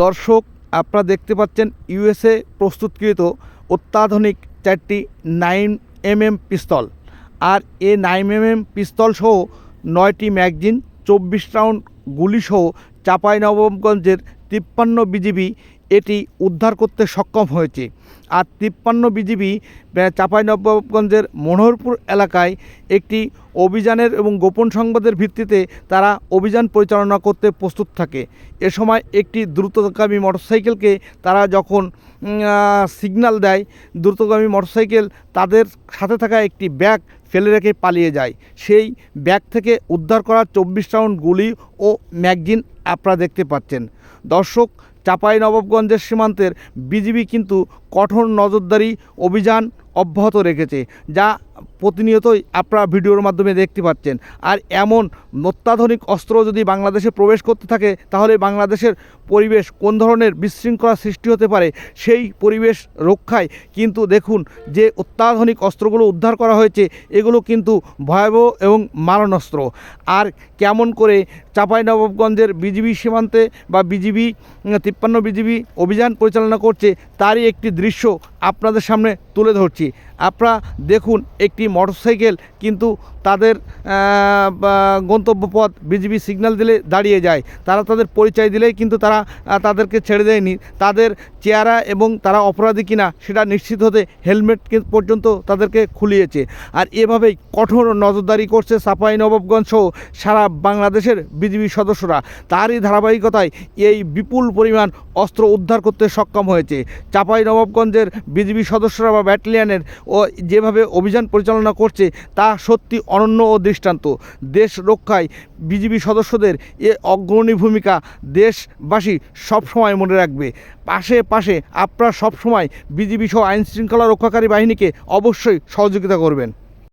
দর্শক, আপনারা দেখতে পাচ্ছেন ইউএসএ প্রস্তুতকৃত অত্যাধুনিক 4টি 9mm পিস্তল। আর এই 9mm পিস্তল সহ 9টি ম্যাগজিন, 24 রাউন্ড গুলি সহ চাঁপাইনবাবগঞ্জের 53 বিজিবি এটি উদ্ধার করতে সক্ষম হয়েছে। আর 53 বিজিবি চাঁপাইনবাবগঞ্জের মনোহরপুর এলাকায় একটি অভিযানের এবং গোপন সংবাদের ভিত্তিতে তারা অভিযান পরিচালনা করতে প্রস্তুত থাকে। এ সময় একটি দ্রুতগামী মোটরসাইকেলকে তারা যখন সিগন্যাল দেয়, দ্রুতগামী মোটরসাইকেল তাদের সাথে থাকা একটি ব্যাগ ফেলে রেখে পালিয়ে যায়। সেই ব্যাগ থেকে উদ্ধার করা 24 রাউন্ড গুলি ও ম্যাগজিন আপনারা দেখতে পাচ্ছেন। দর্শক, চাঁপাইনবাবগঞ্জের সীমান্তের বিজিবি কিন্তু কঠোর নজরদারি অভিযান অব্যাহত রেখেছে, যা প্রতিনিয়তই আপনারা ভিডিওর মাধ্যমে দেখতে পাচ্ছেন। আর এমন অত্যাধুনিক অস্ত্র যদি বাংলাদেশে প্রবেশ করতে থাকে, তাহলে বাংলাদেশের পরিবেশ কোন ধরনের বিশৃঙ্খলা সৃষ্টি হতে পারে, সেই পরিবেশ রক্ষায় কিন্তু দেখুন যে অত্যাধুনিক অস্ত্রগুলো উদ্ধার করা হয়েছে, এগুলো কিন্তু ভয়াবহ এবং মারণাস্ত্র। আর কেমন করে চাঁপাইনবাবগঞ্জের বিজিবি সীমান্তে বা বিজিবি 53 বিজিবি অভিযান পরিচালনা করছে, তারই একটি দৃশ্য আপনাদের সামনে তুলে ধরছি। আপনারা দেখুন, একটি মোটরসাইকেল কিন্তু তাদের গন্তব্যপথ বিজিবি সিগন্যাল দিলে দাঁড়িয়ে যায়। তারা তাদের পরিচয় দিলেই কিন্তু তারা তাদেরকে ছেড়ে দেয়নি। তাদের চেহারা এবং তারা অপরাধী কিনা সেটা নিশ্চিত হতে হেলমেট পর্যন্ত তাদেরকে খুলিয়েছে। আর এভাবেই কঠোর নজরদারি করছে চাঁপাইনবাবগঞ্জ সহ সারা বাংলাদেশের বিজিবি সদস্যরা। তারই ধারাবাহিকতায় এই বিপুল পরিমাণ অস্ত্র উদ্ধার করতে সক্ষম হয়েছে। চাঁপাইনবাবগঞ্জের বিজিবি সদস্যরা বা ব্যাটালিয়নের ও যেভাবে অভিযান পরিচালনা করছে, তা সত্যি অনন্য ও দৃষ্টান্ত। দেশ রক্ষায় বিজিবি সদস্যদের এ অগ্রণী ভূমিকা দেশবাসী সবসময় মনে রাখবে। পাশে পাশে আপনারা সবসময় বিজিবি সহ আইনশৃঙ্খলা রক্ষাকারী বাহিনীকে অবশ্যই সহযোগিতা করবেন।